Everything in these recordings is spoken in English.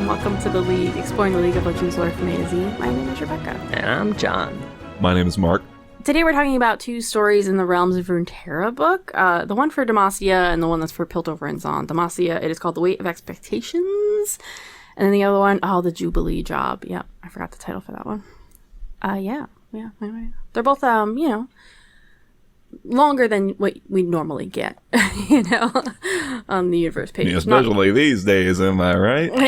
and welcome to the League, exploring the League of Legends lore from A to Z. My name is Rebecca. And I'm John. My name is Mark. Today we're talking about two stories in the Realms of Runeterra book. The one for Demacia and the one that's for Piltover and Zaun. Demacia, it is called The Weight of Expectations. And then the other one, the Jubilee Job. Yeah, I forgot the title for that one. Yeah. They're both, longer than what we normally get, on the universe page. Yeah, especially these days, am I right? No,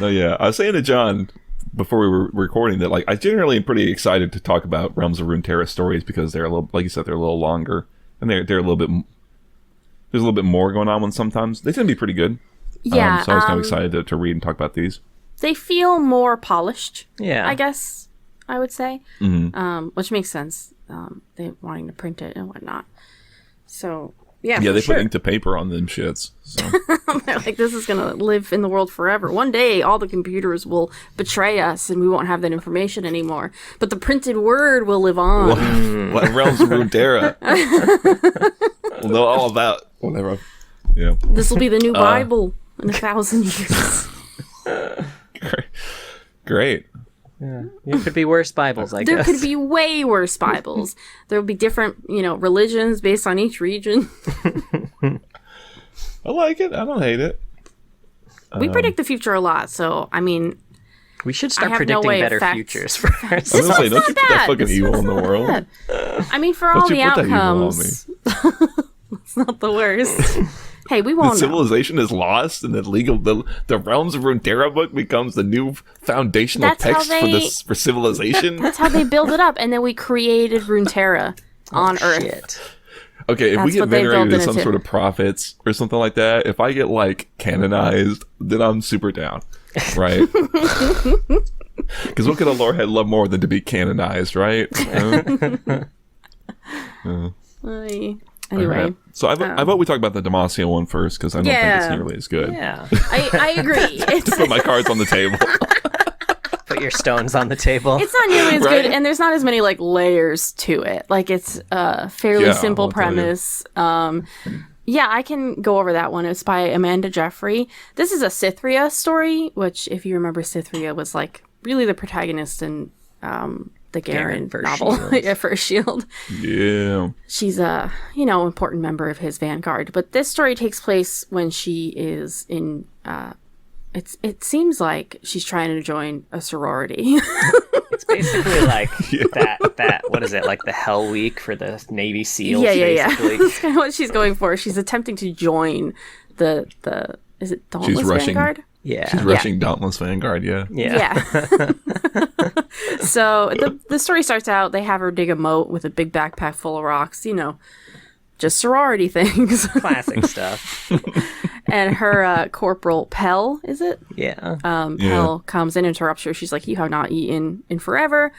yeah. I was saying to John before we were recording that, I generally am pretty excited to talk about Realms of Runeterra stories because they're a little, like you said, they're a little longer and they're a little bit. There's a little bit more going on. When sometimes they tend to be pretty good. Yeah. So I was kind of excited to read and talk about these. They feel more polished. Yeah. I guess I would say, which makes sense. They wanting to print it and whatnot. So yeah, they put ink to paper on them shits. So. They're like, this is gonna live in the world forever. One day, all the computers will betray us, and we won't have that information anymore. But the printed word will live on. What Realms of Runeterra? We'll know all about whatever. Yeah, this will be the new Bible in 1,000 years. Great. Yeah. There could be worse Bibles, I guess. There could be way worse Bibles. There will be different, religions based on each region. I like it. I don't hate it. We predict the future a lot, so, we should start predicting better futures for ourselves. I was gonna say, don't you put that fucking evil in the world? Bad. For all the outcomes, it's not the worst. Hey, we won't. The civilization is lost, and the Realms of Runeterra book becomes the new foundational text for civilization. That's how they build it up, and then we created Runeterra on Earth. Shit. Okay, if we get venerated as some sort of prophets or something like that, if I get canonized, then I'm super down, right? Because what could a lorehead love more than to be canonized, right? Anyway, so I vote we talk about the Demacia one first because I don't think it's nearly as good. Yeah, I agree. To put my cards on the table. Put your stones on the table. It's not nearly as good, and there's not as many layers to it. It's a fairly simple premise. I can go over that one. It's by Amanda Jeffrey. This is a Cythria story, which, if you remember, Cythria was really the protagonist in the Garen novel. First Shield. Yeah. She's a, important member of his vanguard. But this story takes place when she is in, it seems like she's trying to join a sorority. It's basically that, what is it, the Hell Week for the Navy SEALs, basically. That's kind of what she's going for. She's attempting to join the is it Dauntless Vanguard? Yeah. She's rushing Dauntless Vanguard, yeah. So the story starts out, they have her dig a moat with a big backpack full of rocks, just sorority things. Classic stuff. And her corporal, Pell, is it? Yeah. Pell comes in and interrupts her. She's like, you have not eaten in forever.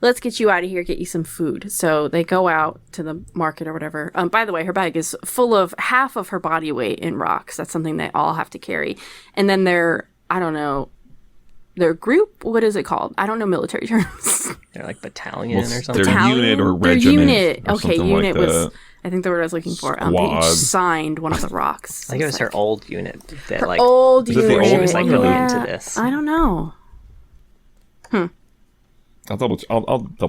Let's get you out of here, get you some food. So they go out to the market or whatever. By the way, her bag is full of half of her body weight in rocks. That's something they all have to carry. And then their group, what is it called? I don't know military terms. They're battalion or something. Their unit or regiment. Their unit. Okay, unit was, I think the word I was looking for. They each signed one of the rocks. I think it was her old unit. That, old unit. She was really into this. I don't know. I'll double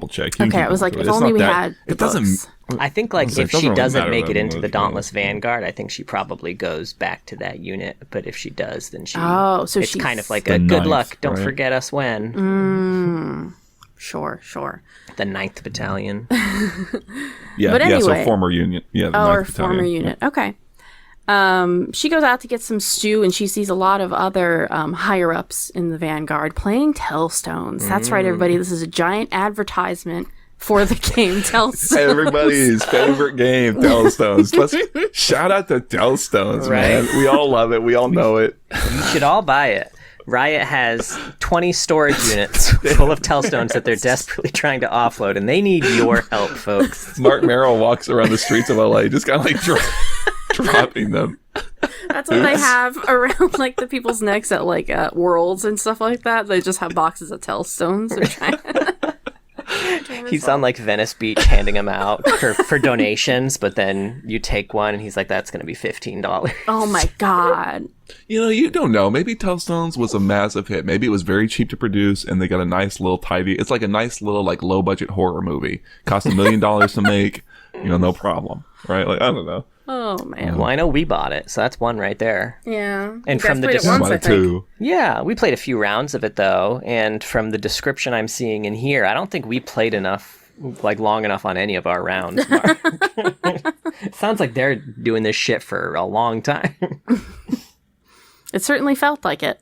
check. Okay, I was like, if only we had the books. I think if she doesn't make it into the Dauntless Vanguard, I think she probably goes back to that unit. But if she does, then it's she's kind of like a good luck. Don't forget us when. Sure. The 9th Battalion. But anyway, so former unit. Yeah, the 9th Battalion. Former unit. Okay. She goes out to get some stew, and she sees a lot of other higher-ups in the Vanguard playing Tellstones. That's right, everybody. This is a giant advertisement for the game Tellstones. Everybody's favorite game, Tellstones. Let's shout out to Tellstones, man. We all love it. We all know it. You should all buy it. Riot has 20 storage units full of Tellstones that they're desperately trying to offload, and they need your help, folks. Mark Merrill walks around the streets of LA just kind of dropping them. That's what they have around the people's necks at Worlds and stuff like that. They just have boxes of Tellstones. They're trying to He's on like Venice Beach handing them out for donations, but then you take one and he's like, that's going to be $15. Oh my God. You don't know. Maybe Tellstones was a massive hit. Maybe it was very cheap to produce and they got a nice little tidy. It's like a nice little like low budget horror movie. Cost $1 million to make, no problem. Right? Like, I don't know. Oh man. Well, I know we bought it, so that's one right there. Yeah. And from the description, yeah, we played a few rounds of it though, and from the description I'm seeing in here, I don't think we played long enough on any of our rounds. Sounds like they're doing this shit for a long time. It certainly felt like it.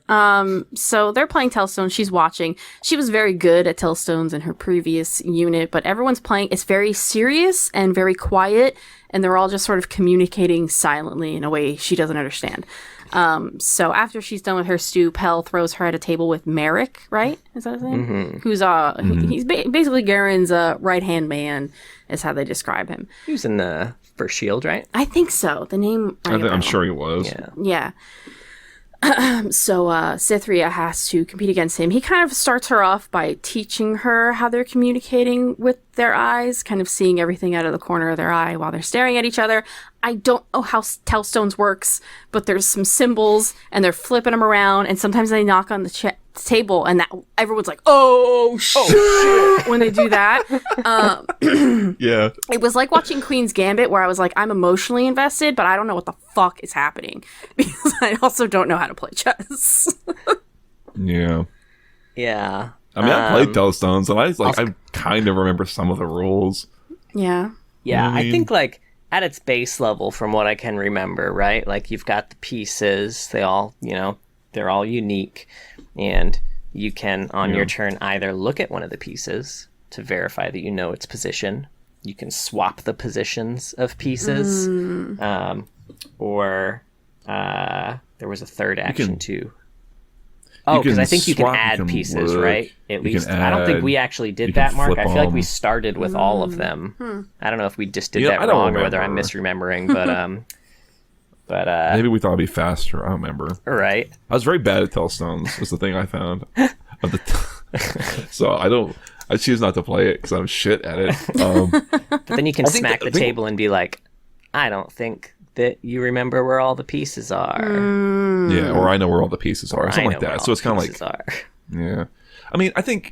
So they're playing Tellstone. She's watching. She was very good at Tellstones in her previous unit, but everyone's playing. It's very serious and very quiet, and they're all just sort of communicating silently in a way she doesn't understand. So after she's done with her stew, Pell throws her at a table with Merrick, right? Is that his name? Mm-hmm. Who's he's basically Garen's right-hand man, is how they describe him. He was in the first Shield, right? I think so. The name... I'm sure he was. Yeah. So Cythria has to compete against him. He kind of starts her off by teaching her how they're communicating with their eyes, kind of seeing everything out of the corner of their eye while they're staring at each other. I don't know how Tellstones works, but there's some symbols and they're flipping them around, and sometimes they knock on the table and that everyone's like, oh shit, when they do that. Yeah. It was like watching Queen's Gambit, where I was like, I'm emotionally invested, but I don't know what the fuck is happening because I also don't know how to play chess. Yeah. Yeah. I mean, I played Tellstones, and I kind of remember some of the rules. Yeah. Yeah, I think like at its base level, from what I can remember, right? Like you've got the pieces, they all, they're all unique, and you can, on your turn, either look at one of the pieces to verify that you know its position. You can swap the positions of pieces, or there was a third action too. Oh, because I think you can add pieces, right? At least I don't think we actually did that, Mark. I feel like we started with all of them. I don't know if we just did that wrong or whether I'm misremembering, but maybe we thought it'd be faster. I don't remember. Right. I was very bad at Tellstones. Was the thing I found. So I choose not to play it because I'm shit at it. But then you can smack the table and be like, I don't think that you remember where all the pieces are. Yeah, or I know where all the pieces are, or something like that. So it's kind of like, yeah. I mean, I think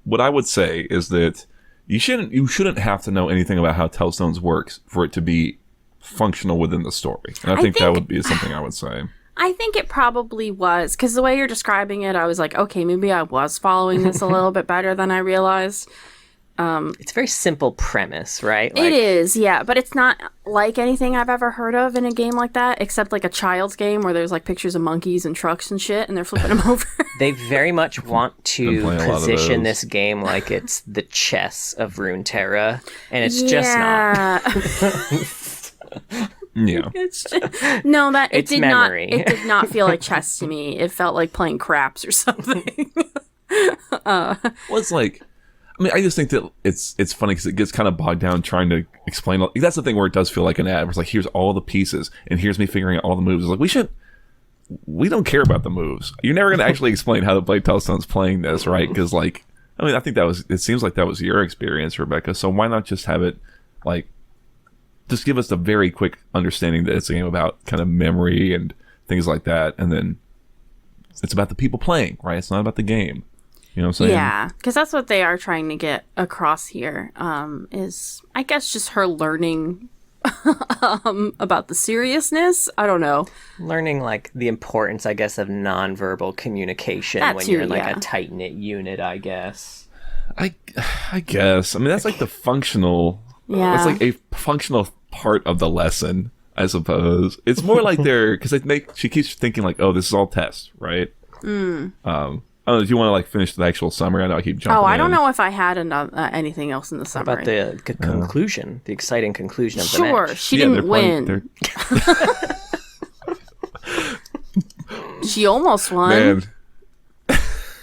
what I would say is that you shouldn't have to know anything about how Tellstones works for it to be functional within the story. And I think that would be something I would say. I think it probably was, because the way you're describing it, I was like, okay, maybe I was following this a little bit better than I realized. It's a very simple premise, right? It is, yeah, but it's not like anything I've ever heard of in a game like that, except like a child's game where there's like pictures of monkeys and trucks and shit, and they're flipping them over. They very much want to position this game like it's the chess of Runeterra, and it's just not. Yeah. No, that it's memory. It did not feel like chess to me. It felt like playing craps or something. Well, it's like, I mean, I just think that it's funny because it gets kind of bogged down trying to explain. That's the thing where it does feel like an ad. Where it's like, here's all the pieces, and here's me figuring out all the moves. It's like, we don't care about the moves. You're never going to actually explain how to play Tellstones playing this, right? Because, like, I mean, I think it seems like that was your experience, Rebecca. So why not just have it, like, just give us a very quick understanding that it's a game about kind of memory and things like that, and then it's about the people playing, right? It's not about the game. You know what I'm saying? Yeah, because that's what they are trying to get across here, is, I guess, just her learning about the seriousness. I don't know. Learning, like, the importance, I guess, of nonverbal communication when you're in, like, a tight-knit unit, I guess. I guess. I mean, that's, like, the functional... Yeah. It's, like, a functional part of the lesson, I suppose. It's more like because she keeps thinking, like, oh, this is all test, right? I don't know, do you want to like finish the actual summary? I know I keep jumping I don't know if I had anything else in the summary. About the conclusion, the exciting conclusion of the match. Sure, she didn't win. She almost won. Man.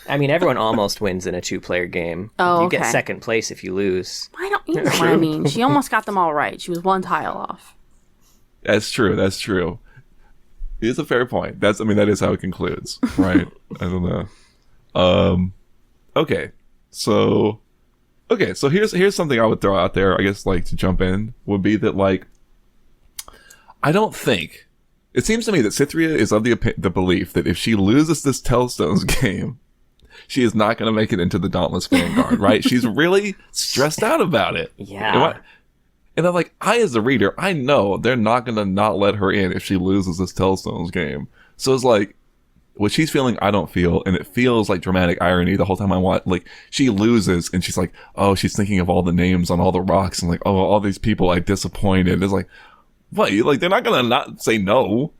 I mean, everyone almost wins in a two-player game. Oh, you get second place if you lose. You know what I mean. She almost got them all right. She was one tile off. That's true. It's a fair point. That is how it concludes, right? I don't know. Okay, so Okay, so here's something I would throw out there, I guess, like, to jump in, would be that, like, I don't think... It seems to me that Cythria is of the belief that if she loses this Tellstones game, she is not going to make it into the Dauntless Vanguard, right? She's really stressed out about it. Yeah. And I'm like, as a reader, I know they're not going to not let her in if she loses this Tellstones game. So it's like, what she's feeling, I don't feel, and it feels like dramatic irony the whole time I watch. Like, she loses, and she's like, oh, she's thinking of all the names on all the rocks, and like, oh, all these people I disappointed. It's like, what? Like, they're not gonna not say no,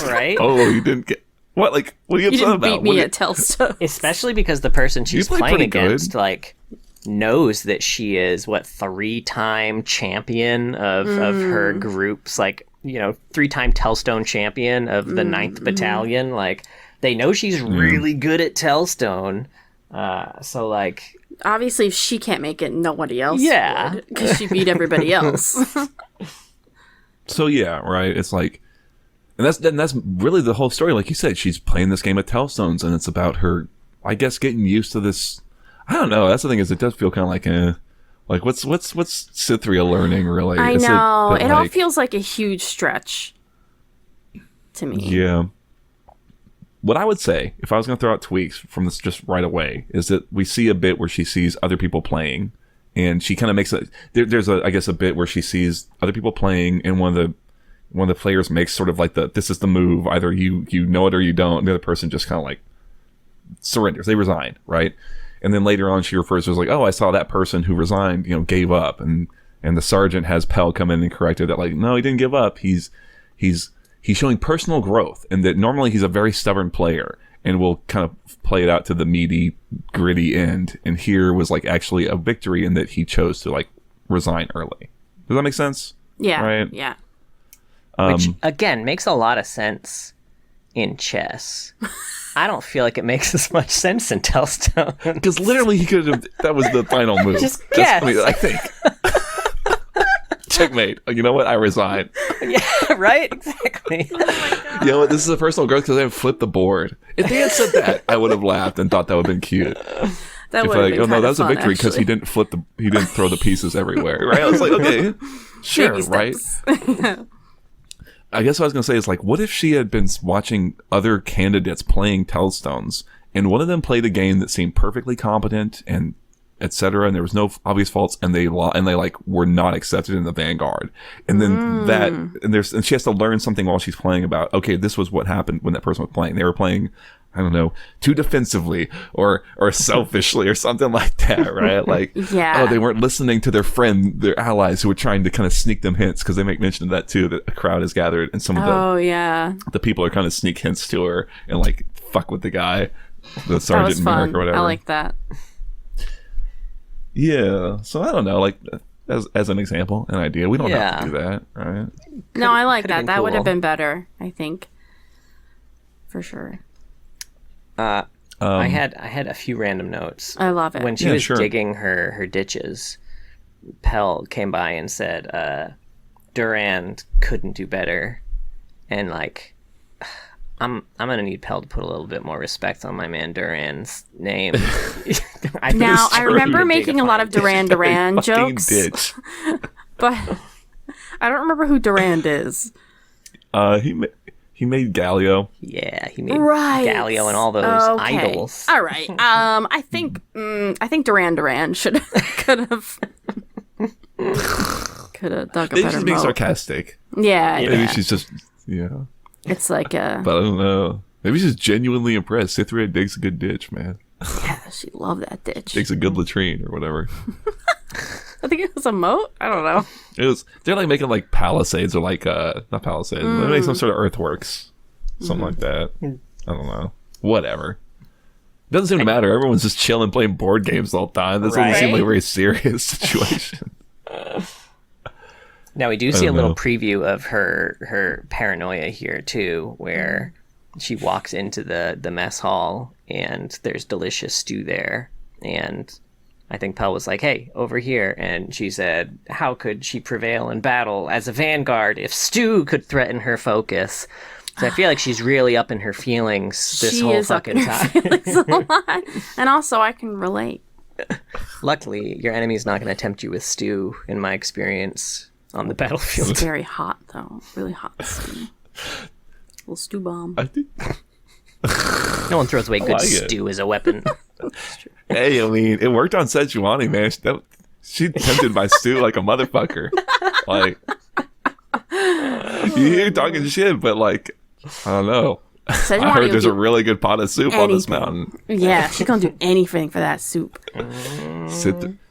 right? Oh, you didn't get what? Like, what are you upset about? You didn't beat me at Tellstones. Especially because the person she's playing against, like, knows that she is 3-time champion of her groups, like, 3-time Tellstone champion of the 9th Battalion. Like, they know she's really good at Tellstone. So, like... Obviously, if she can't make it, nobody else would. Because she beat everybody else. So, yeah, right? It's like... And that's really the whole story. Like you said, she's playing this game of Tellstones, and it's about her, I guess, getting used to this... I don't know. That's the thing, is it does feel kind of like, like, what's Cythria learning, really? I know. It all feels like a huge stretch to me. Yeah. What I would say, if I was going to throw out tweaks from this just right away, is that we see a bit where she sees other people playing, and she kind of makes there's I guess a bit where she sees other people playing, and one of the players makes sort of like this is the move. Either you know it or you don't. And the other person just kind of like surrenders. They resign, right? And then later on, she refers to it as like, oh, I saw that person who resigned, gave up. And the sergeant has Pell come in and correct it that, like, no, he didn't give up. He's showing personal growth, and that normally he's a very stubborn player and will kind of play it out to the meaty, gritty end. And here was like actually a victory in that he chose to like resign early. Does that make sense? Yeah. Right? Yeah. Which, again, makes a lot of sense in chess. I don't feel like it makes as much sense in Tellstone. Because literally he could have... That was the final move. Just guess. I think. Checkmate. You know what? I resign. Yeah, right? Exactly. Oh my God. You know what? This is a personal growth because they flipped the board. If they had said that, I would have laughed and thought that would have been cute. That would have been no, that was a victory because he didn't throw the pieces everywhere. Right? I was like, okay, sure, right? I guess what I was going to say is, like, what if she had been watching other candidates playing Tellstones, and one of them played a game that seemed perfectly competent and etc., and there was no obvious faults, and they like were not accepted in the Vanguard, and then and she has to learn something while she's playing about, okay, this was what happened when that person was playing. They were playing, I don't know, too defensively or selfishly or something like that, right? Like, yeah. Oh, they weren't listening to their allies who were trying to kind of sneak them hints, because they make mention of that too, that a crowd is gathered and some of the people are kind of sneak hints to her and like fuck with the guy, the sergeant Merrick or whatever. I like that. Yeah, so I don't know, like, as an example, an idea. We don't have to do that, right? No, I like that. That would have been better, I think, for sure. I had a few random notes. I love it. When she was digging her ditches, Pell came by and said, Durand couldn't do better, and like, I'm gonna need Pell to put a little bit more respect on my man Durand's name. I remember making a lot of Duran jokes, but I don't remember who Durand is. He made Galio. Yeah, he made Galio and all those idols. All right. I think Duran could have dug a better Maybe she's being moat. sarcastic. Yeah. Maybe she's just It's like a... But I don't know. Maybe she's genuinely impressed. Cythria digs a good ditch, man. Yeah, she loved that ditch. Digs a good latrine or whatever. I think it was a moat. I don't know. They're like making like palisades or like not palisades. They make some sort of earthworks, something like that. I don't know. Whatever. Doesn't seem to matter. Everyone's just chilling, playing board games all the time. This doesn't seem like a very serious situation. Now, we do see a little preview of her paranoia here, too, where she walks into the mess hall, and there's delicious stew there. And I think Pell was like, hey, over here. And she said, how could she prevail in battle as a vanguard if stew could threaten her focus? So I feel like she's really up in her feelings this whole fucking time. A lot. And also, I can relate. Luckily, your enemy's not going to tempt you with stew, in my experience, on the battlefield. It's very hot, though. Really hot stew. Little stew bomb. No one throws away good stew as a weapon. Hey, I mean, it worked on Sejuani, man. She tempted my stew like a motherfucker. Like, you hear talking shit, but like, I don't know. I heard there's a really good pot of soup on this mountain. Yeah, she's gonna do anything for that soup.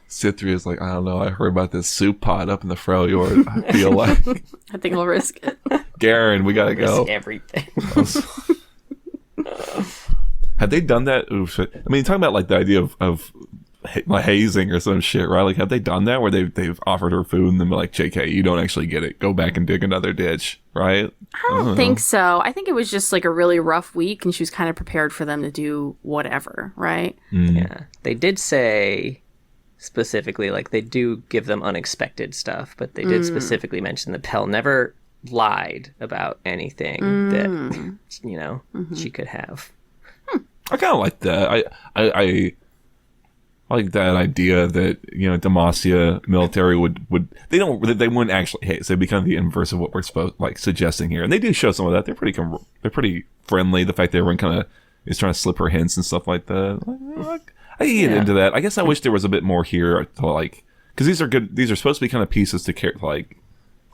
Cythria's like, I don't know. I heard about this soup pot up in the Freljord. I feel like I think I'll risk it. Garen, we gotta go. Risk everything. Have they done that? Oof, I mean, talking about like the idea of hazing or some shit, right? Like, have they done that where they've offered her food and then like, JK, you don't actually get it. Go back and dig another ditch, right? I don't think so. I think it was just like a really rough week and she was kind of prepared for them to do whatever, right? Yeah. They did say specifically, like, they do give them unexpected stuff, but they did specifically mention that Pell never lied about anything that, you know, she could have. I kind of like that. I like that idea that, you know, Demacia military would they wouldn't actually hate. So it'd be kind of the inverse of what we're suggesting here. And they do show some of that. They're pretty friendly. The fact that everyone kind of is trying to slip her hints and stuff like that. I get into that. I guess I wish there was a bit more here to like, because these are good. These are supposed to be kind of pieces to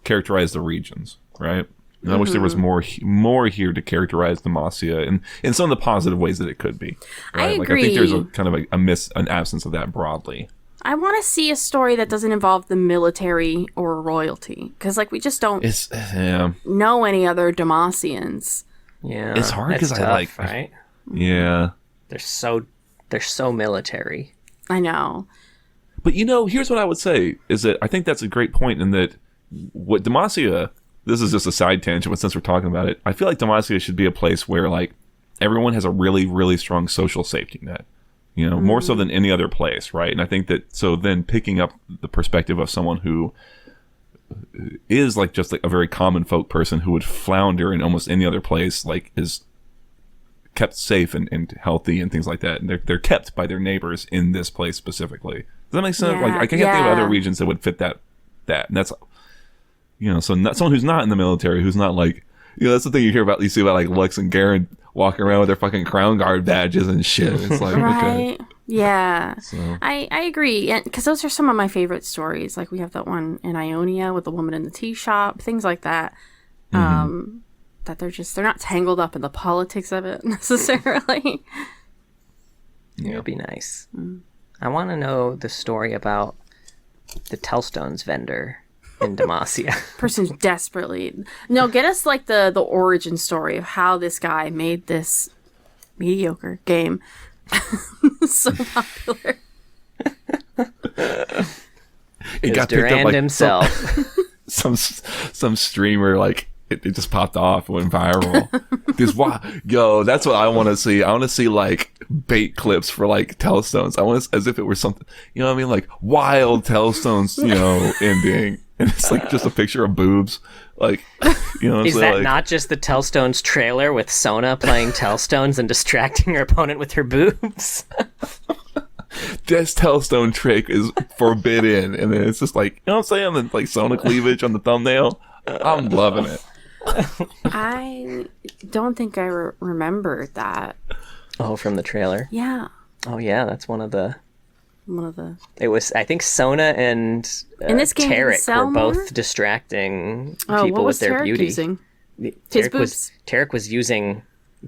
characterize the regions, right? And I wish there was more here to characterize Demacia in some of the positive ways that it could be. Right? I agree. I think there's a kind of an absence of that broadly. I want to see a story that doesn't involve the military or royalty, because like we just don't know any other Demacians. Yeah, it's hard because I like right. Yeah, they're so military. I know, but you know, here's what I would say is that I think that's a great point in that what Demacia. This is just a side tangent, but since we're talking about it, I feel like Demacia should be a place where like everyone has a really, really strong social safety net, you know, more so than any other place, right? And I think that so then picking up the perspective of someone who is like just like a very common folk person who would flounder in almost any other place, like is kept safe and healthy and things like that, and they're kept by their neighbors in this place specifically. Does that make sense? Yeah, like I can't think of other regions that would fit that, and that's. You know, so not someone who's not in the military, who's not like, you know, that's the thing you see about like Lux and Garen walking around with their fucking crown guard badges and shit. It's like, right? Okay. Yeah, so. I agree, and because those are some of my favorite stories. Like we have that one in Ionia with the woman in the tea shop, things like that. That they're not tangled up in the politics of it necessarily. Yeah, it'd be nice. I want to know the story about the Tellstones vendor in Demacia. Person's desperately get us like the origin story of how this guy made this mediocre game so popular. It got picked up like himself. Some streamer like it just popped off, went viral. That's what I want to see. I want to see like bait clips for like Tellstones. I want as if it were something, you know what I mean, like wild Tellstones, you know, ending. And it's like just a picture of boobs, like, you know. Is that like, not just the Tellstones trailer with Sona playing Tellstones and distracting her opponent with her boobs? This Tellstone trick is forbidden, and then it's just like, you know what I'm saying, like Sona cleavage on the thumbnail. I'm loving it. I don't think I remember that. Oh, from the trailer? Yeah. Oh yeah, that's one of the. It was, I think, Sona and in this game, Tarek were both distracting people with their Tarek beauty. Using? His boobs. Tarek was using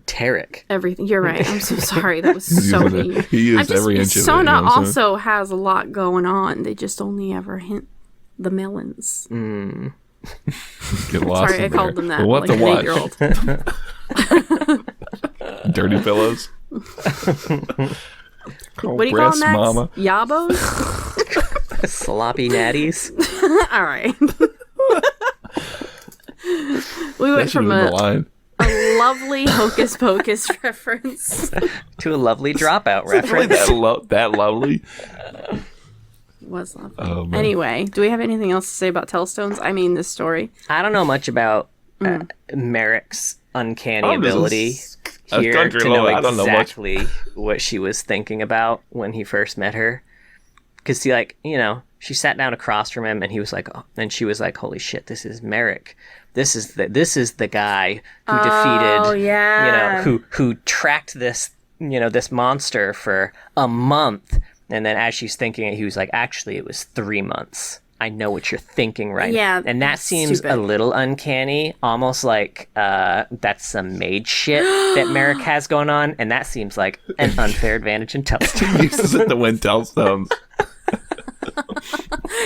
Tarek. Everything. You're right. I'm so sorry. That was so mean. He used every inch of it. Sona also has a lot going on. They just only ever hint the melons. Get lost. Sorry, I called them that. Well, what like to watch? Dirty pillows. What do you call them, Max? Mama. Yabos? Sloppy natties. All right. We went from a lovely Hocus Pocus reference to a lovely Dropout reference. Really that lovely? Was lovely. Oh, anyway, do we have anything else to say about Tellstones? I mean, this story. I don't know much about Merrick's uncanny ability here to know exactly what she was thinking about when he first met her. because he like, she sat down across from him and he was like, oh, and she was like, holy shit, this is Merrick. This is the guy who defeated, who tracked this, this monster for a month. And then as she's thinking it, he was like, actually, it was 3 months. I know what you're thinking right now. And that seems a little uncanny, almost like that's some mage shit that Merrick has going on. And that seems like an unfair advantage in Tellstones. He uses it to win Tellstones.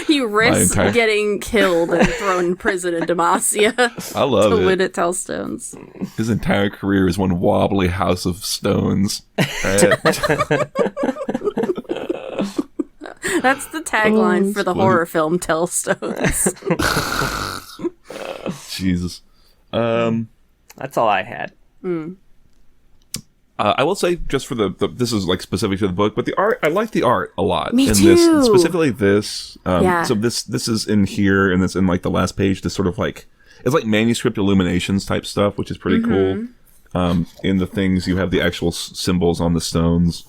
He risks getting killed and thrown in prison in Demacia I love to win at Tellstones. His entire career is one wobbly house of stones. Right? That's the tagline for the horror film Tellstones. Jesus. That's all I had. I will say, just for this is like specific to the book, but the art, I like the art a lot. Me in too. This, specifically this. So this is in here, and it's in like the last page. This sort of like, it's like manuscript illuminations type stuff, which is pretty cool. In the things, you have the actual symbols on the stones,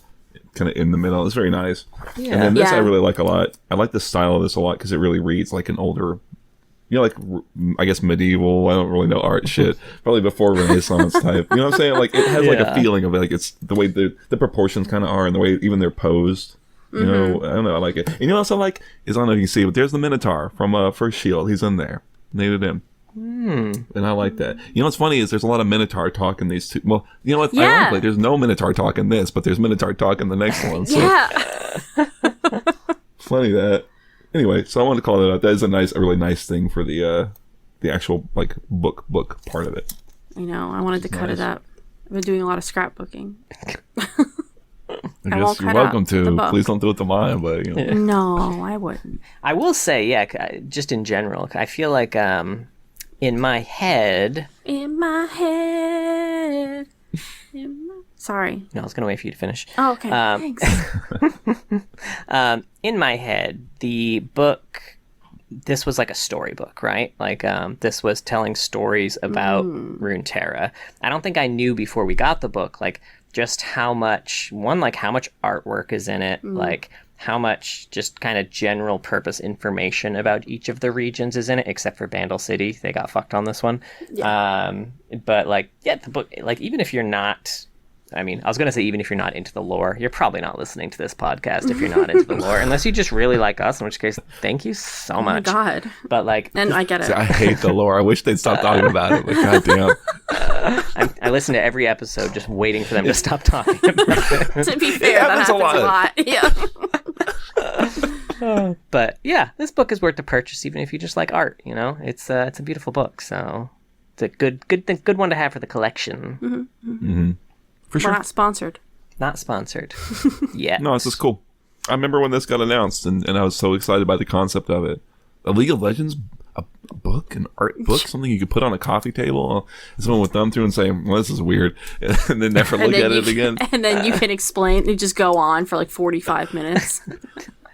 kind of in the middle. It's very nice. Yeah. And then this I really like a lot. I like the style of this a lot because it really reads like an older, like, I guess medieval, I don't really know art shit, probably before Renaissance type. You know what I'm saying? Like, it has like a feeling of it, like it's the way the proportions kind of are and the way even they're posed. You know, I don't know, I like it. And you know what else I like is, I don't know if you can see, but there's the Minotaur from First Shield. He's in there. Named him. And I like that. You know what's funny is there's a lot of Minotaur talk in these two. Well, you know what? Ironically, there's no Minotaur talk in this, but there's Minotaur talk in the next one. So. Funny that. Anyway, so I wanted to call that out. That is a really nice thing for the actual like book part of it. I know. I wanted to cut it up. I've been doing a lot of scrapbooking. I guess you're welcome to. Please don't do it to mine, but No, I wouldn't. I will say, just in general, I feel like in my head. Sorry. No, I was going to wait for you to finish. Oh, okay. Thanks. In my head, the book, this was like a storybook, right? Like, this was telling stories about Runeterra. I don't think I knew before we got the book, like, just how much artwork is in it, like, how much just kind of general purpose information about each of the regions is in it, except for Bandle City. They got fucked on this one. Yeah. But, like, the book, like, even if you're not... I mean, I was going to say even if you're not into the lore, you're probably not listening to this podcast if you're not into the lore, unless you just really like us, in which case, thank you so much. Oh my God. But like... And I get it. I hate the lore. I wish they'd stop talking about it, but goddamn. I listen to every episode just waiting for them to stop talking about it. To be fair, that happens a lot. Yeah. But yeah, this book is worth the purchase, even if you just like art, It's a beautiful book, so it's a good one to have for the collection. For sure. We're not sponsored. Not sponsored. Yeah. No, this is cool. I remember when this got announced, and I was so excited by the concept of it. A League of Legends, a book, an art book, something you could put on a coffee table. Someone would thumb through and say, well, this is weird, and then never look at it again. And then you can explain, you just go on for like 45 minutes.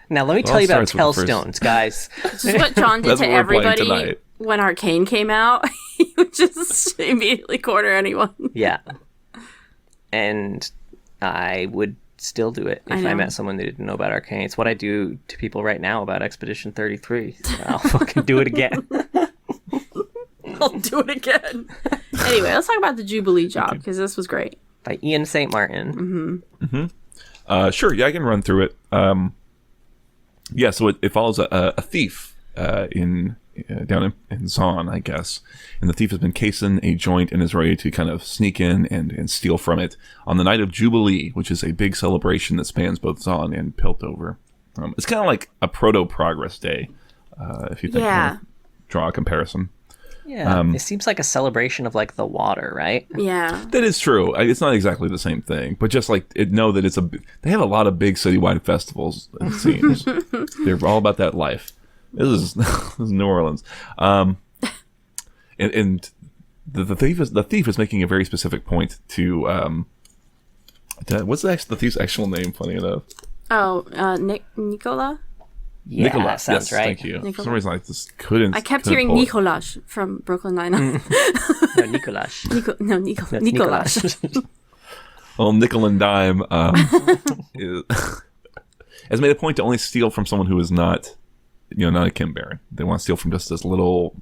Now, let me tell you about Tellstones, guys. This is what John did to everybody when Arcane came out. He would just immediately corner anyone. Yeah. And I would still do it if I met someone that didn't know about Arcane. It's what I do to people right now about Expedition 33. So I'll fucking do it again. I'll do it again. Anyway, let's talk about the Jubilee job, because this was great. By Ian St. Martin. Sure, yeah, I can run through it. So it follows a thief down in Zaun, I guess. And the thief has been casing a joint and is ready to kind of sneak in and steal from it on the night of Jubilee, which is a big celebration that spans both Zaun and Piltover. It's kind of like a proto-Progress Day, if you think draw a comparison. Yeah, it seems like a celebration of like the water, right? Yeah. That is true. It's not exactly the same thing, but just like know that they have a lot of big citywide festivals, it seems. They're all about that life. This is New Orleans, and the thief is making a very specific point to what's the thief's actual name? Funny enough. Oh, Nicola. Yeah, Nicolas, sounds right. Thank you. For some reason, I just couldn't. I kept hearing Nicolas from Brooklyn Nine-Nine. No, Nicolas. Nicolas. Well, Nickel and Dime has made a point to only steal from someone who is not, not a Kim Baron. They want to steal from just this little,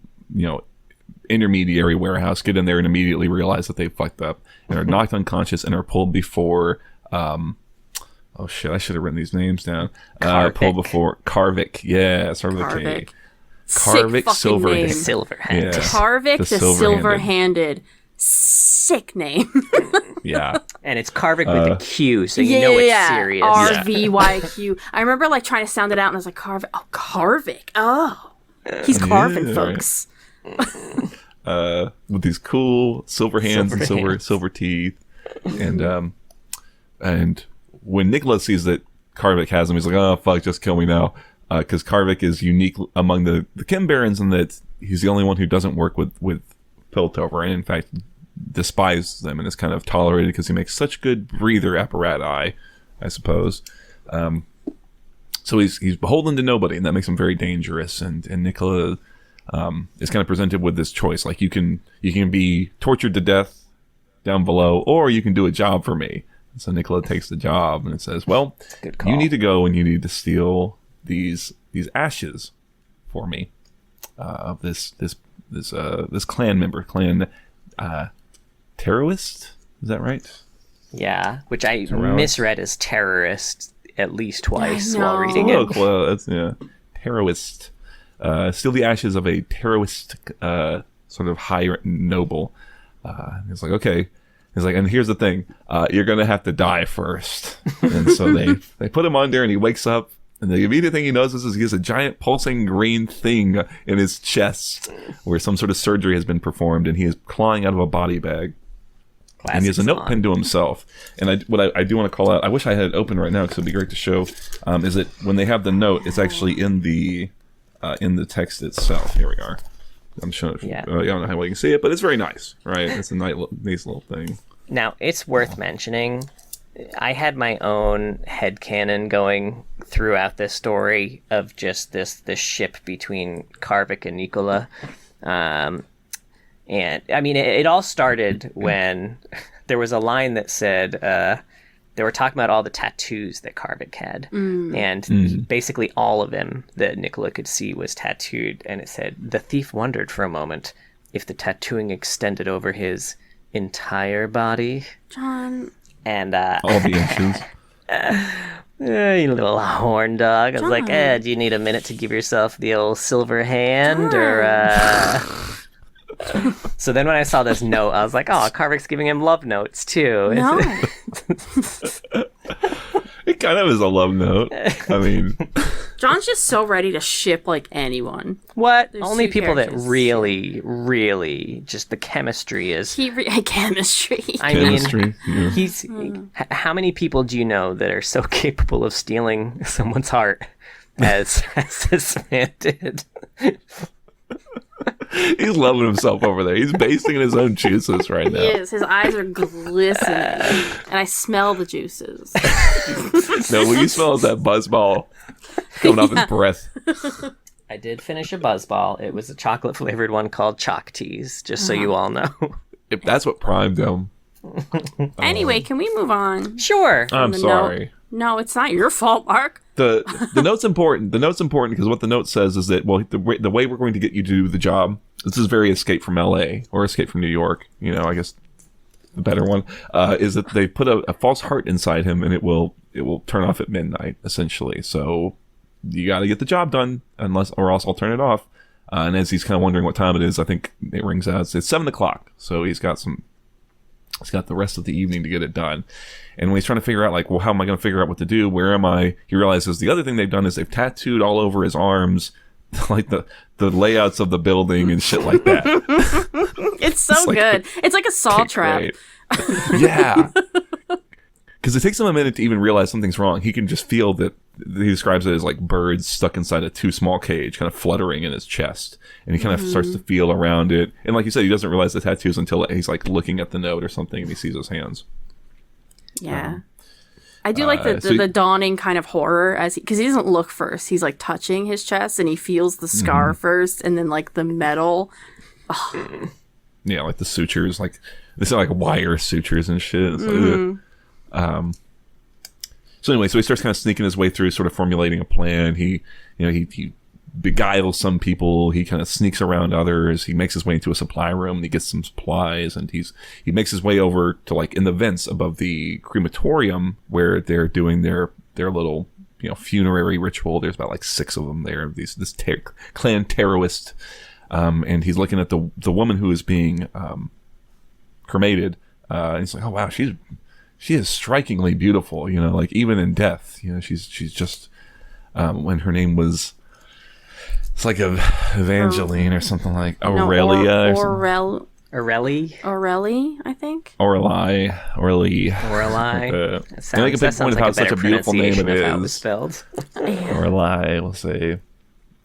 intermediary warehouse, get in there and immediately realize that they fucked up and are knocked unconscious and are pulled before, oh shit, I should have written these names down. Pulled before Karvik. Yeah, start with a K. Karvik Silverhand. Silverhand. Yeah. Karvik the Silver-Handed. Sick name. Yeah. And it's Karvik with a Q, so you know it's serious. RVYQ. I remember like trying to sound it out and I was like, Karvik. Oh, Karvik. Oh. He's carving folks. With these cool silver hands and silver teeth. And when Nicola sees that Karvik has him, he's like, oh fuck, just kill me now. Because Karvik is unique among the Kim Barons in that he's the only one who doesn't work with Piltover, and in fact despises them and is kind of tolerated because he makes such good breather apparatus, I suppose. So he's beholden to nobody, and that makes him very dangerous. And Nicola is kind of presented with this choice: like you can be tortured to death down below, or you can do a job for me. And so Nicola takes the job, and it says, "Well, you need to go and you need to steal these ashes for me of this clan member, terrorist. Is that right? Yeah, which I misread as terrorist at least twice while reading it. Close. Yeah, terrorist. Steal the ashes of a terrorist, sort of high noble. He's like, okay. He's like, and here's the thing, you're gonna have to die first. And so they put him under, and he wakes up. And the immediate thing he notices is he has a giant pulsing green thing in his chest where some sort of surgery has been performed, and he is clawing out of a body bag. Classic, and he has a note pinned to himself. And what I do want to call out, I wish I had it open right now because it would be great to show, is that when they have the note, it's actually in the text itself. Here we are. I'm sure. Yeah. I don't know how well you can see it, but it's very nice, right? It's a nice little thing. Now, it's worth mentioning, I had my own headcanon going throughout this story of just this ship between Karvik and Nicola. And I mean, it all started when there was a line that said, they were talking about all the tattoos that Karvik had. And basically all of him that Nicola could see was tattooed. And it said, the thief wondered for a moment if the tattooing extended over his entire body. John... And all the inches. You little horn dog. I was like, do you need a minute to give yourself the old silver hand? Or So then when I saw this note, I was like, oh, Karvik's giving him love notes too. No. It kind of is a love note. I mean, John's just so ready to ship like anyone. What? There's only people that really, really just the chemistry is. Chemistry. I mean, he's. How many people do you know that are so capable of stealing someone's heart as this man did? He's loving himself over there. He's basting in his own juices right now. He is. His eyes are glistening. And I smell the juices. No, what you smell is that buzzball coming off his breath. I did finish a buzzball. It was a chocolate flavored one called Chalk Teas, just so you all know. If that's what primed him. Anyway, can we move on? Sure. I'm sorry. No, it's not your fault, Mark. The note's important. The note's important because what the note says is that, well, the way we're going to get you to do the job, this is very Escape from LA or Escape from New York, I guess the better one, is that they put a false heart inside him, and it will turn off at midnight, essentially. So you got to get the job done, or else I'll turn it off. And as he's kind of wondering what time it is, I think it rings out. It's 7:00. So he's got the rest of the evening to get it done. And when he's trying to figure out, like, well, how am I going to figure out what to do? Where am I? He realizes the other thing they've done is they've tattooed all over his arms, like the layouts of the building and shit like that. It's so good. It's like a saw trap. Yeah. Because it takes him a minute to even realize something's wrong. He can just feel that, he describes it as like birds stuck inside a too small cage, kind of fluttering in his chest. And he kind of starts to feel around it. And like you said, he doesn't realize the tattoos until he's like looking at the note or something and he sees his hands. Yeah. I do like the dawning kind of horror because he doesn't look first. He's like touching his chest and he feels the scar first and then like the metal. Oh. Yeah, like the sutures, like they sound like wire sutures and shit. It's like, So anyway, so he starts kind of sneaking his way through, sort of formulating a plan. He beguiles some people. He kind of sneaks around others. He makes his way into a supply room and he gets some supplies, and he makes his way over to like in the vents above the crematorium where they're doing their little, funerary ritual. There's about like 6 of them there. This clan terrorist, and he's looking at the woman who is being cremated, and he's like, oh wow, she is strikingly beautiful, like even in death, she's just, when her name was, it's like Evangeline or something like Aurelia Aurelie, I think. Aurelie. That sounds like how such a beautiful name it is. How it was spelled. Aurelie, we'll say.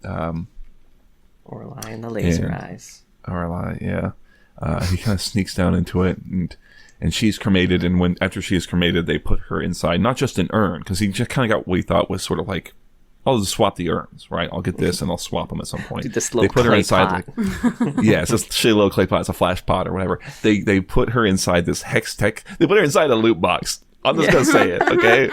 Aurelie and the laser eyes. Aurelie, yeah. He kind of sneaks down into it, and she's cremated, and after she is cremated, they put her inside, not just an urn, because he just kind of got what he thought was sort of like, I'll just swap the urns, right? I'll get this and I'll swap them at some point. They put her inside, yeah, it's just a shitty little clay pot. It's a flash pot or whatever. They put her inside this hex tech. They put her inside a loot box. I'm just gonna say it, okay?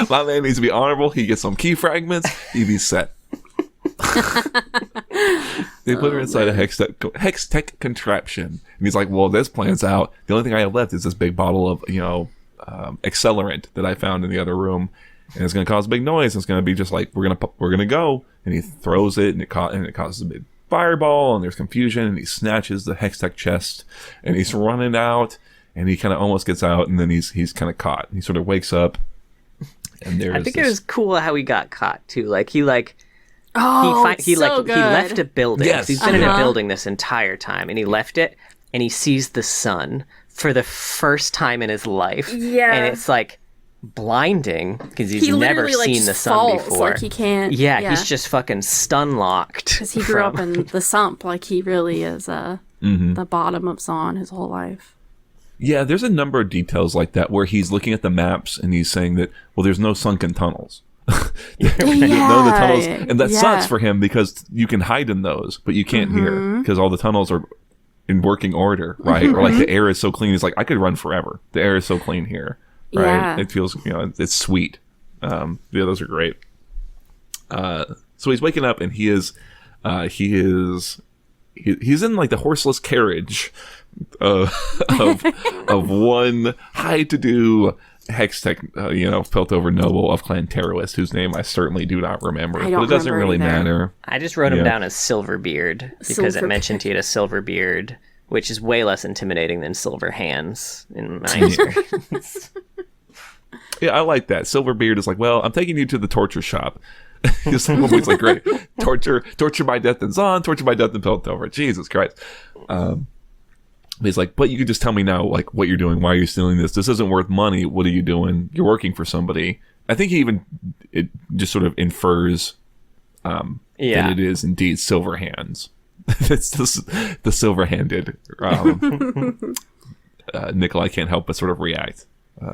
My man needs to be honorable. He gets some key fragments. He be set. They put her inside a hex tech contraption, and he's like, "Well, this plan's out. The only thing I have left is this big bottle of accelerant that I found in the other room, and it's going to cause a big noise. And it's going to be just like we're gonna go." And he throws it, and it causes a big fireball, and there's confusion. And he snatches the hex tech chest, and he's running out, and he kind of almost gets out, and then he's kind of caught. And he sort of wakes up, and I think it was cool how he got caught too. Like he good. He left a building. Yes. He's been in a building this entire time, and he left it, and he sees the sun for the first time in his life. Yeah, and it's like blinding because he's never seen the sun before. Like he can't. Yeah, he's just fucking stun locked. Because he grew up in the sump. Like he really is the bottom of Zaun his whole life. Yeah, there's a number of details like that where he's looking at the maps and he's saying that, well, there's no sunken tunnels. None of the tunnels, and that sucks for him because you can hide in those, but you can't hear because all the tunnels are in working order, right? Or like the air is so clean. It's like I could run forever. The air is so clean here, right? Yeah. It feels, it's sweet. Those are great. So he's waking up and he's in like the horseless carriage of one high-to-do hex tech, Piltover noble of Clan Terrorist, whose name I certainly do not remember, but it doesn't really matter. I just wrote him down as Silverbeard because it mentioned he had a silver beard, which is way less intimidating than silver hands in my experience. Yeah, I like that. Silverbeard is like, well, I'm taking you to the torture shop. He's like, great. Torture by death in Zaun, torture by death in Piltover. Jesus Christ. He's like, but you could just tell me now, like, what you're doing. Why are you stealing this? This isn't worth money. What are you doing? You're working for somebody. I think it just sort of infers that it is indeed Silver Hands. It's the silver-handed Nicola. I can't help but sort of react.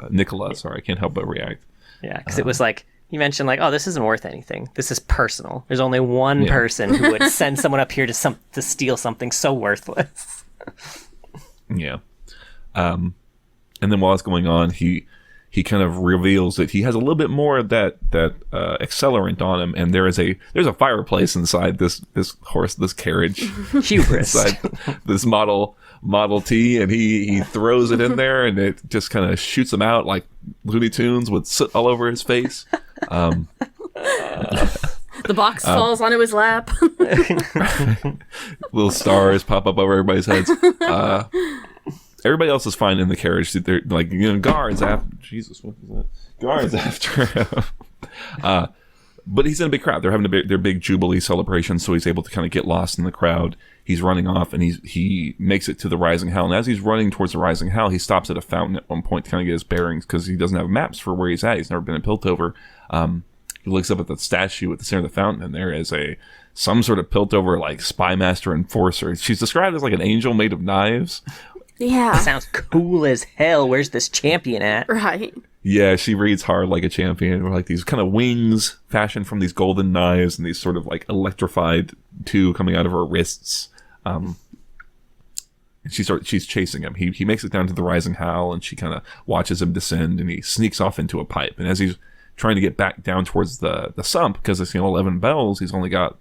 Nicola, sorry, I can't help but react. Yeah, because it was like, you mentioned like, oh, this isn't worth anything. This is personal. There's only one person who would send someone up here to steal something so worthless. Yeah. And then while it's going on, he kind of reveals that he has a little bit more of that accelerant on him, and there's a fireplace inside this carriage. Hubris. Inside this Model T, and he throws it in there, and it just kind of shoots him out like Looney Tunes with soot all over his face. The box falls onto his lap. Little stars pop up over everybody's heads. Everybody else is fine in the carriage. They're like, guards after. Jesus, what is that? Guards after him. But he's in a big crowd. They're having their big Jubilee celebration, so he's able to kind of get lost in the crowd. He's running off, and he makes it to the Rising Hell. And as he's running towards the Rising Hell, he stops at a fountain at one point to kind of get his bearings because he doesn't have maps for where he's at. He's never been in Piltover. He looks up at the statue at the center of the fountain, and there is some sort of Piltover like spy master enforcer. She's described as like an angel made of knives. Yeah, that sounds cool as hell. Where's this champion at? Right. Yeah, she reads hard like a champion. Or like these kind of wings fashioned from these golden knives, and these sort of like electrified two coming out of her wrists. And she's chasing him. He makes it down to the rising howl, and she kind of watches him descend, and he sneaks off into a pipe. And as he's trying to get back down towards the sump, because it's 11 bells, he's only got